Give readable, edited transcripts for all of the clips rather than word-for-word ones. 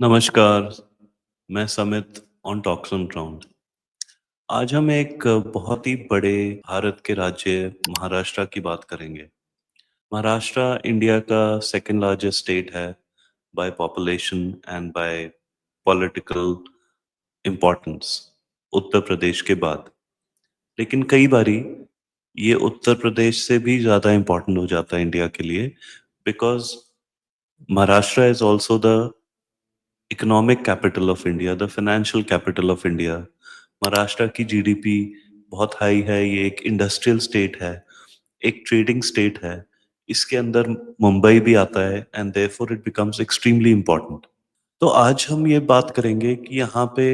नमस्कार, मैं समित on talks on ground. आज हम एक बहुत ही बड़े भारत के राज्य महाराष्ट्र की बात करेंगे। महाराष्ट्र इंडिया का सेकंड लार्जेस्ट स्टेट है by population and by political importance Uttar Pradesh के बाद। लेकिन कई बारी ये उत्तर प्रदेश से भी ज़्यादा इम्पोर्टेंट हो जाता है इंडिया के लिए because Maharashtra is also the economic capital of India, the financial capital of India. Maharashtra की जीडीपी बहुत हाई है, ये एक इंडस्ट्रियल स्टेट है, एक ट्रेडिंग स्टेट है। इसके अंदर मुंबई भी आता है and therefore it becomes extremely important. तो आज हम ये बात करेंगे कि यहाँ पे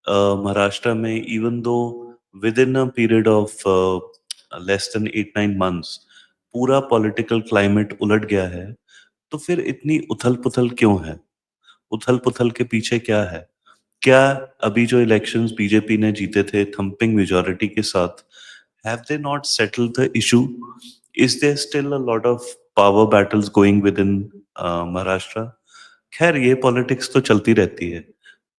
महाराष्ट्र में even though with in a period of less than 8-9 months पूरा पॉलिटिकल क्लाइमेट उलट गया है, तो फिर इतनी उथल-पुथल क्यों है? उथल-पुथल के पीछे क्या है? क्या अभी जो इलेक्शंस बीजेपी ने जीते थे थंपिंग मेजॉरिटी के साथ, have they not settled the issue? Is there still a lot of power battles going within Maharashtra? खैर ये पॉलिटिक्स तो चलती रहती है।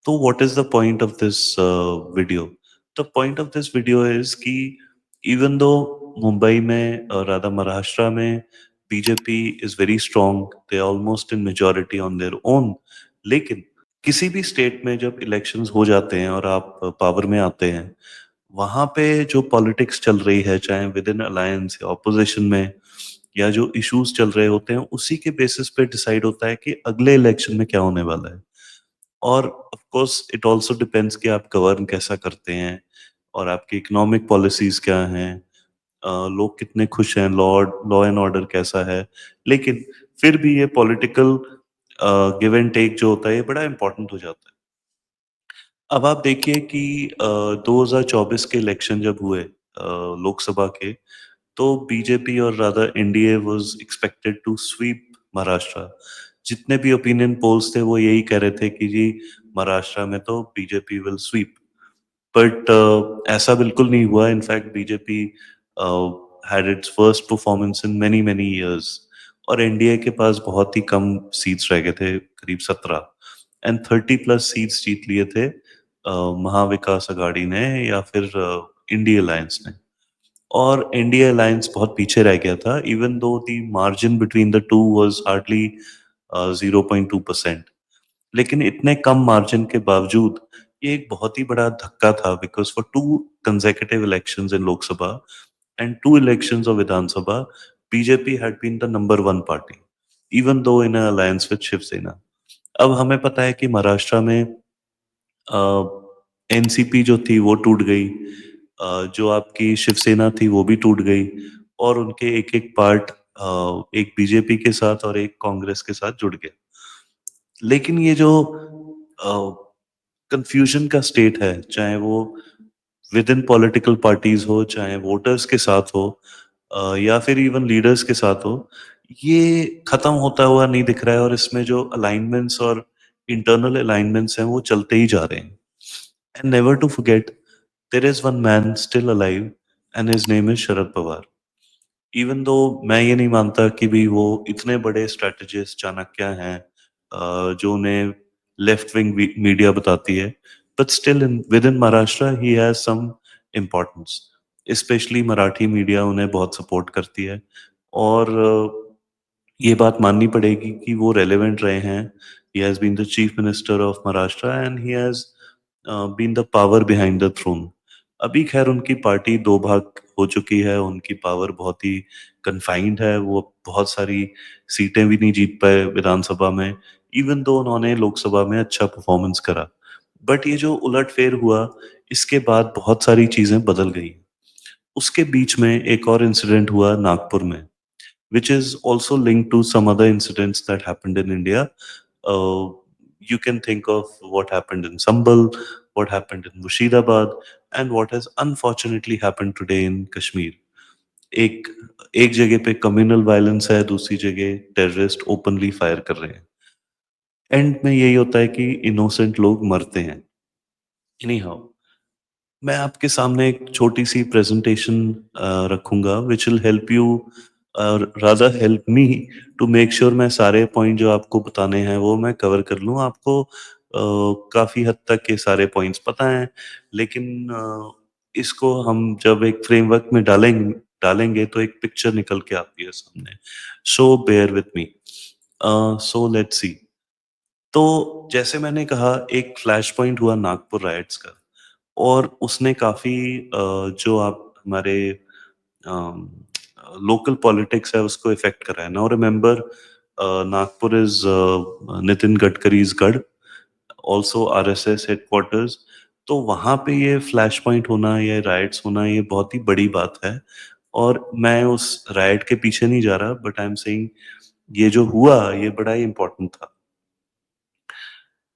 तो what is the point of this video? The point of this video is कि even though Mumbai में और राधा महाराष्ट्र में BJP is very strong, they almost in majority on their own, लेकिन किसी भी स्टेट में जब इलेक्शंस हो जाते हैं और आप पावर में आते हैं, वहाँ पे जो पॉलिटिक्स चल रही है, चाहे विद इन अलायंस या ऑपोजिशन में, या जो इश्यूज चल रहे होते हैं, उसी के बेसिस पे डिसाइड होता है कि अगले इलेक्शन में क्या होने वाला है। और of course it also depends कि आप गवर्न कैसा करते हैं और आपकी इकोनॉमिक पॉलिसीज क्या हैं, लोग कितने खुश हैं, लॉ एंड ऑर्डर कैसा है। लेकिन फिर भी ये पॉलिटिकल गिव एंड टेक जो होता है ये बड़ा इंपॉर्टेंट हो जाता है। अब आप देखिए कि 2024 के इलेक्शन जब हुए लोकसभा के, तो बीजेपी और rather NDA was expected to sweep Maharashtra. जितने भी ओपिनियन पोल्स थे वो यही कह रहे थे कि जी महाराष्ट्र में तो बीजेपी विल स्वीप। बट ऐसा बिल्कुल नहीं हुआ। In fact BJP had it's first performance in many many years और एनडीए के पास बहुत ही कम सीट्स रह गए थे, करीब 17, एंड 30 प्लस सीट्स जीत लिए थे महाविकास अघाड़ी ने या फिर इंडिया अलायंस ने। और इंडिया अलायंस बहुत पीछे रह गया था, even though the margin between the two was hardly 0.2%। लेकिन इतने कम मार्जिन के बावजूद ये एक बहुत ही बड़ा धक्का था because for two consecutive elections in Lok Sabha and two elections of Vidhan Sabha, BJP had been the number one party even though in alliance with Shiv Sena. अब हमें पता है कि महाराष्ट्र में एनसीपी जो थी वो टूट गई, जो आपकी शिवसेना थी वो भी टूट गई और उनके एक एक पार्ट एक बीजेपी के साथ और एक कांग्रेस के साथ जुड़ गया। लेकिन ये जो कंफ्यूजन का स्टेट है, चाहे वो विद इन पॉलिटिकल पार्टीज हो, चाहे वोटर्स के साथ हो, या फिर इवन लीडर्स के साथ हो, ये खत्म होता हुआ नहीं दिख रहा है और इसमें जो अलाइनमेंट्स और इंटरनल अलाइनमेंट्स हैं वो चलते ही जा रहे हैं। And never to forget, there is one man still alive and his name is Sharad Pawar. Even though मैं ये नहीं मानता कि भी वो इतने बड़े स्ट्रेटजिस्ट चाणक्य हैं जो उन्हें लेफ्ट विंग मीडिया बताती है, but still in within Maharashtra he has some importance. Specially Marathi media उन्हें बहुत सपोर्ट करती है और ये बात माननी पड़ेगी कि वो रेलेवेंट रहे हैं। He has been the chief minister of Maharashtra and he has been the power behind the throne. अभी खैर उनकी पार्टी दो भाग हो चुकी है, उनकी पावर बहुत ही कन्फाइंड है, वो बहुत सारी सीटें भी नहीं जीत पाए विधानसभा में, इवन दो उन्होंने लोकसभा में अच्छा परफॉर्मेंस करा। बट ये जो उलटफेर हुआ, इसके बाद बहुत सारी चीजें बदल गई। उसके बीच में एक और इंसिडेंट हुआ नागपुर में, which is also linked to some other incidents that happened in India. Uh, you can think of what happened in Sambal, what happened in Mushidabad, and what has unfortunately happened today in Kashmir. एक एक जगह पे communal violence है, दूसरी जगह terrorist openly fire कर रहे हैं। एंड में यही होता है कि इनोसेंट लोग मरते हैं। एनी हाउ, मैं आपके सामने एक छोटी सी प्रेजेंटेशन रखूंगा विच विल हेल्प यू और rather help me to make sure मैं सारे पॉइंट जो आपको बताने हैं वो मैं कवर कर लूँ। आपको काफ़ी हद तक ये सारे पॉइंट्स पता हैं, लेकिन इसको हम जब एक फ्रेमवर्क में डालेंगे तो एक पिक्चर निकल के आती है सामने। So bear with me. So let's see. तो जैसे मैंने कहा, एक फ्लैश पॉइंट हुआ नागपुर राइट्स का, और उसने काफ़ी जो आप हमारे लोकल पॉलिटिक्स है उसको इफ़ेक्ट करा है। Now remember, Nagpur is Nitin Gadkari's गढ़, ऑल्सो आरएसएस हेडक्वार्टर्स। तो वहाँ पे ये फ्लैश पॉइंट होना, ये राइट्स होना, ये बहुत ही बड़ी बात है। और मैं उस राइट के पीछे नहीं जा रहा, बट आई एम सेइंग ये जो हुआ ये बड़ा ही इम्पोर्टेंट था।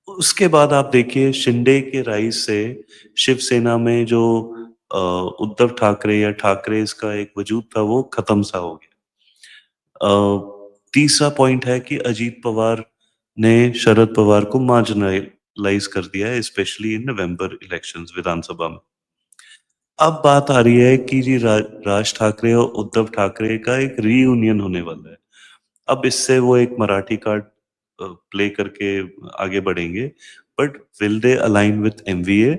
उसके बाद आप देखिए, शिंदे के राइज से शिवसेना में जो उद्धव ठाकरे या ठाकरेस का एक वजूद था वो खत्म सा हो गया। तीसरा पॉइंट है कि अजीत पवार ने शरद पवार को मार्जिनलाइज कर दिया है, स्पेशली इन नवंबर इलेक्शंस विधानसभा में। अब बात आ रही है कि जी राज ठाकरे और उद्धव ठाकरे का एक रीयूनियन होने वाला है। अब इससे वो एक मराठी कार्ड प्ले करके आगे बढ़ेंगे, but will they align with MVA,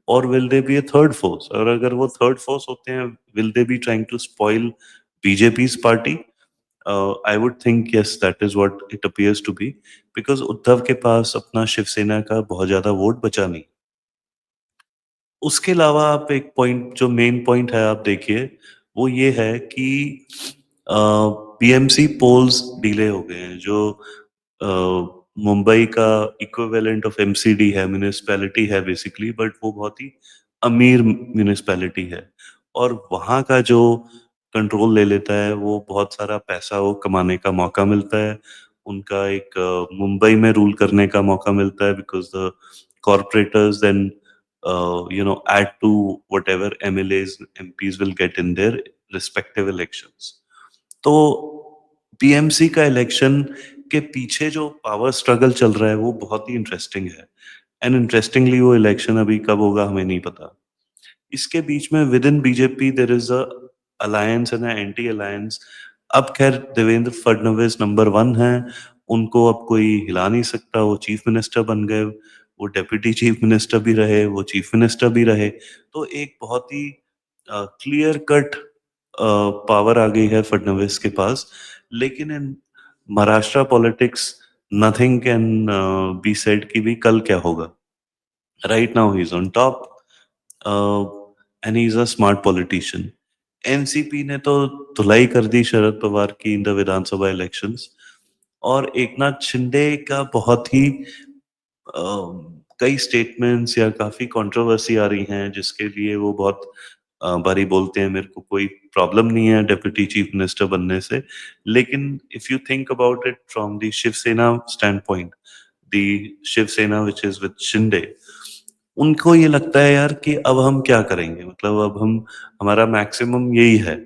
और will they be a third force? और अगर वो थर्ड फोर्स होते हैं, will they be trying to spoil BJP's party? I would think yes, that is what it appears to be, because Uddhav के पास अपना शिवसेना का बहुत ज्यादा वोट बचा नहीं। उसके अलावा आप एक पॉइंट, जो मेन पॉइंट है आप देखिए, वो ये है कि पीएमसी पोल्स डिले हो गए हैं। जो मुंबई का इक्विवेलेंट ऑफ एमसीडी है, म्यूनिसपैलिटी है बेसिकली, बट वो बहुत ही अमीर म्यूनिसपैलिटी है, और वहाँ का जो कंट्रोल ले लेता है वो बहुत सारा पैसा वो कमाने का मौका मिलता है। उनका एक मुंबई में रूल करने का मौका मिलता है, because the corporators then add to whatever MLAs, MPs will get in their respective elections. तो पीएमसी का इलेक्शन के पीछे जो पावर स्ट्रगल चल रहा है वो बहुत ही इंटरेस्टिंग है। एंड इंटरेस्टिंगली वो इलेक्शन अभी कब होगा हमें नहीं पता। इसके बीच में within BJP there is a alliance and anti alliance. अब खैर देवेंद्र फडणवीस नंबर वन है, उनको अब कोई हिला नहीं सकता। वो चीफ मिनिस्टर बन गए, वो डेप्यूटी चीफ मिनिस्टर भी रहे, वो चीफ मिनिस्टर भी रहे। तो एक बहुत ही क्लियर कट पावर आ गई है फडणवीस के पास। लेकिन in Maharashtra politics nothing can be said कि भी कल क्या होगा। Right now he is on top, and he is a smart politician. NCP ने तो धुलाई कर दी शरद पवार की इन द विधानसभा इलेक्शंस। और एकनाथ शिंदे का बहुत ही कई स्टेटमेंट्स या काफी कंट्रोवर्सी आ रही हैं, जिसके लिए वो बहुत बारी बोलते हैं मेरे को कोई प्रॉब्लम नहीं है डेप्यूटी चीफ मिनिस्टर बनने से। लेकिन if you think about it from the Shiv Sena standpoint, the Shiv Sena which is with Shinde, उनको ये लगता है यार कि अब हम क्या करेंगे, मतलब अब हम, हमारा मैक्सिमम यही है,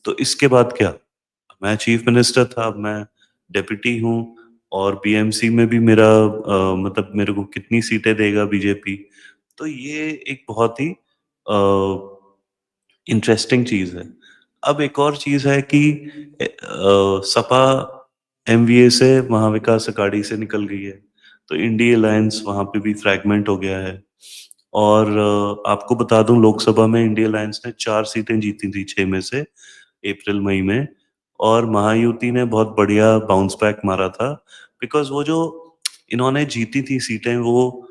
तो इसके बाद क्या? मैं चीफ मिनिस्टर था, अब मैं डेप्यूटी हूँ, और बीएमसी में भी मेरा मतलब मेरे को कितनी सीटें देगा बीजेपी? तो ये एक बहुत ही इंटरेस्टिंग चीज है। अब एक और चीज है कि सपा एमवीए से महाविकास अघाड़ी से निकल गई है, तो इंडी अलायंस वहां पे भी फ्रैगमेंट हो गया है। और आपको बता दूं, लोकसभा में इंडिया अलायंस ने 4 सीटें जीती थी 6 में से, अप्रैल मई में। और महायुति ने बहुत बढ़िया बाउंस बैक मारा था, बिकॉज वो जो इन्होंने जीती थी सीटें, वो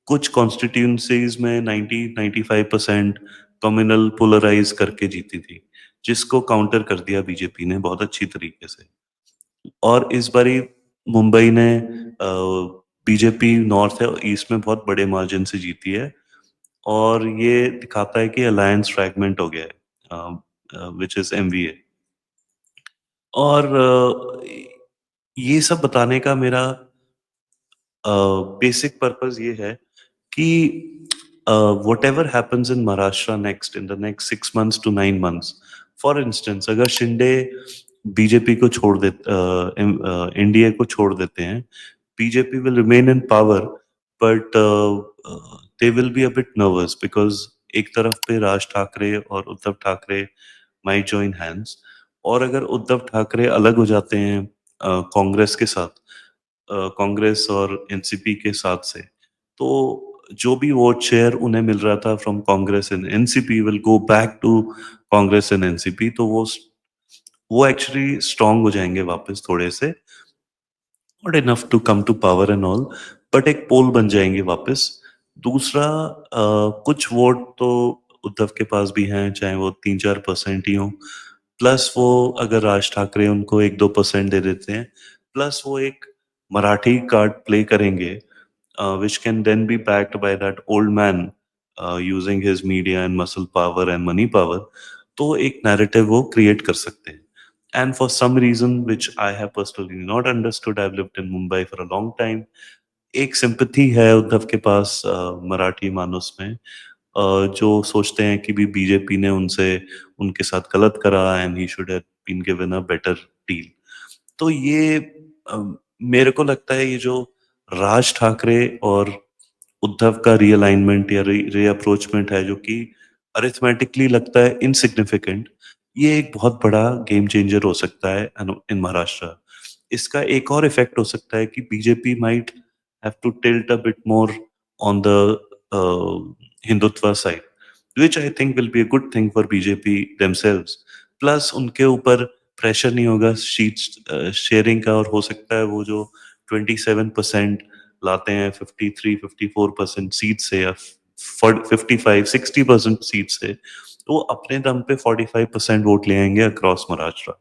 कुछ कॉन्स्टिट्यूंसीज में 90-95% कम्युनल पोलराइज करके जीती थी, जिसको काउंटर कर दिया बीजेपी ने बहुत अच्छी तरीके से। और इस बारी मुंबई ने बीजेपी नॉर्थ है और ईस्ट में बहुत बड़े मार्जिन से जीती है, और ये दिखाता है कि अलायंस फ्रैगमेंट हो गया है, विच इज एमवीए। और ये सब बताने का मेरा बेसिक पर्पस ये है कि whatever happens in Maharashtra next, in the next 6 months to 9 months, for instance अगर शिंदे बीजेपी को छोड़ दे, एनडीए को छोड़ देते हैं, BJP will remain in power, but they will be a bit nervous, because एक तरफ पे राज ठाकरे और Uddhav Thackeray might join hands, और अगर उद्धव ठाकरे अलग हो जाते हैं कांग्रेस के साथ, कांग्रेस और एनसीपी के साथ से, तो जो भी वोट शेयर उन्हें मिल रहा था from Congress and NCP will go back to Congress and NCP, तो वो एक्चुअली स्ट्रांग हो जाएंगे वापस थोड़े से, not enough to come to power and all, but एक पोल बन जाएंगे वापस। दूसरा, कुछ वोट तो उद्धव के पास भी हैं, चाहे वो 3-4% ही हो, प्लस वो अगर राज ठाकरे उनको 1-2% दे देते हैं, प्लस वो एक मराठी कार्ड प्ले करेंगे, which can then be backed by that old man using his media and muscle power and money power, तो एक नैरेटिव वो क्रिएट कर सकते हैं। And for some reason which I have personally not understood, I've lived in Mumbai for a long time, एक sympathy है उद्धव के पास मराठी मानुस में, जो सोचते हैं कि भी बीजेपी ने उनसे उनके साथ गलत करा and he should have been given a better deal. तो ये अ, मेरे को लगता है ये जो राज ठाकरे और उद्धव का रीअलाइनमेंट या रीअप्रोचमेंट है, जो कि अरिथमेटिकली लगता है इनसिग्निफिकेंट, ये एक बहुत बड़ा गेम चेंजर हो सकता है इन महाराष्ट्र। इसका एक और इफेक्ट हो सकता है कि BJP might have to tilt a bit more on the Hindutva side, which I think will be a good thing for BJP themselves. Plus उनके ऊपर प्रेशर नहीं होगा शीट शेयरिंग का, और हो सकता है वो जो 27% लाते हैं 53-54% सीट से, या 55-60% सीट से, तो वो अपने दम पे 45% वोट ले आएंगे across Maharashtra,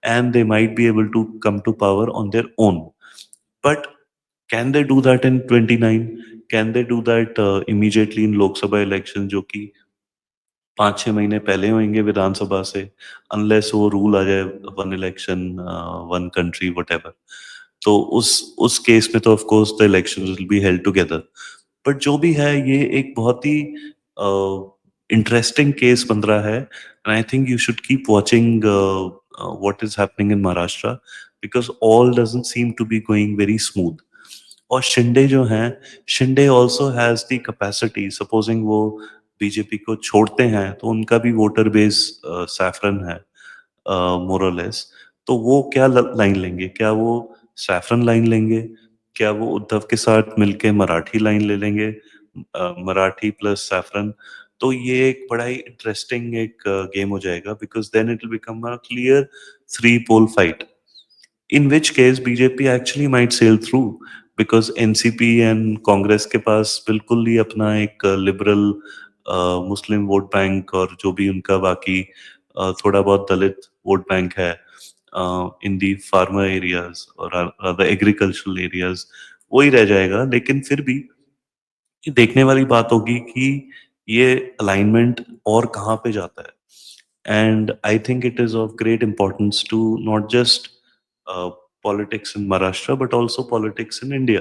and they might be able to come to power on their own. But can they do that in 29? Can they do that immediately in Lok Sabha election, जो कि 5-6 महीने पहले होंगे विधानसभा से, अनलेस वो रूल आ जाए one election one country whatever, तो उस केस में तो of course the election will be held together. But जो भी है, ये एक बहुत ही इंटरेस्टिंग केस बन रहा है, and I think you should keep watching what is happening in Maharashtra, because all doesn't seem to be going very smooth. और शिंदे जो हैं, Shinde also has the capacity, supposing वो बीजेपी को छोड़ते हैं तो उनका भी वोटर बेस सैफरन है मोर और लेस, तो वो क्या लाइन लेंगे? क्या वो सैफरन लाइन लेंगे? क्या वो उद्धव के साथ मिलके मराठी लाइन ले लेंगे, मराठी प्लस सैफरन? तो ये एक बड़ा ही इंटरेस्टिंग एक गेम हो जाएगा, because then it will become a clear three pole fight, in which case BJP actually might sail through, because NCP and Congress के पास बिल्कुल ही अपना एक लिबरल मुस्लिम वोट बैंक, और जो भी उनका बाकी थोड़ा बहुत दलित वोट बैंक है इन दी फार्मर एरियाज और एग्रीकल्चरल एरियाज, वही रह जाएगा। लेकिन फिर भी ये देखने वाली बात होगी कि ये अलाइनमेंट और कहाँ पे जाता है, and I think it is of great importance to not just politics in Maharashtra but also politics in India,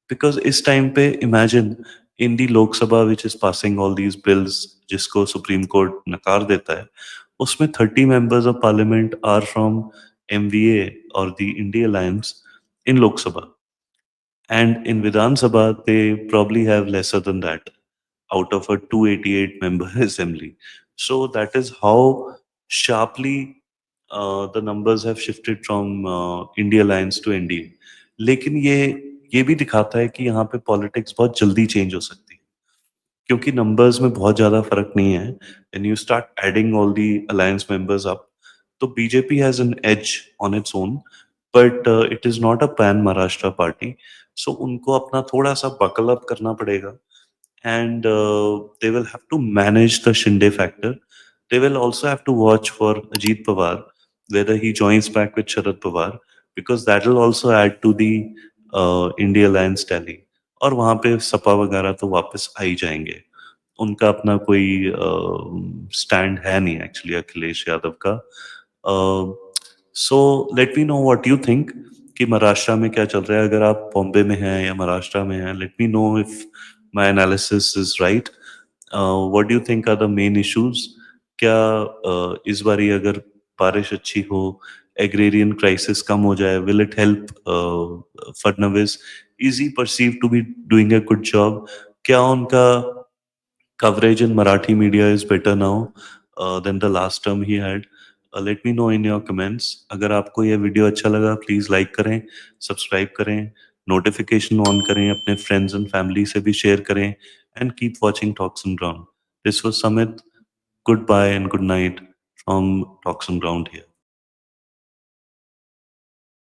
because इस टाइम पे imagine in the Lok Sabha which is passing all these bills, जिसको सुप्रीम कोर्ट नकार देता है, उसमें 30 members of parliament are from MVA और the India alliance in Lok Sabha, and in Vidhan Sabha, they probably have lesser than that out of a 288 member assembly. So that is how sharply the numbers have shifted from India Alliance to NDA. लेकिन ये भी दिखाता है कि यहाँ पे politics बहुत जल्दी चेंज हो सकती है, क्योंकि नंबर्स में बहुत ज्यादा फर्क नहीं है। And you start adding all the alliance members up, तो BJP has an edge on its own, but it is not a pan Maharashtra party, so उनको अपना थोड़ा सा बकल अप करना पड़ेगा, and they will have to manage the Shinde factor. They will also have to watch for Ajit Pawar, whether he joins back with Sharad Pawar, because that will also add to the India Alliance tally. और वहाँ पे सपा वगैरह तो वापस आ ही जाएंगे, उनका अपना कोई स्टैंड है नहीं एक्चुअली अखिलेश यादव का। So let me know what you think कि महाराष्ट्र में क्या चल रहा है। अगर आप बॉम्बे में हैं या महाराष्ट्र में हैं, let me know if my analysis is right. What do you think are the main issues? क्या इस बारी अगर बारिश अच्छी हो, एग्रेरियन क्राइसिस कम हो जाए, will it help Fadnavis? Is he perceive to be doing a good job? क्या उनका coverage in Marathi media is better now than the last term he had? Let me know in your comments. अगर आपको ये video अच्छा लगा please like करें, subscribe करें, notification on करें, अपने फ्रेंड्स एंड फैमिली से भी शेयर करें and keep watching Talks and Ground. This was Samit, goodbye and good night from Talks and Ground here.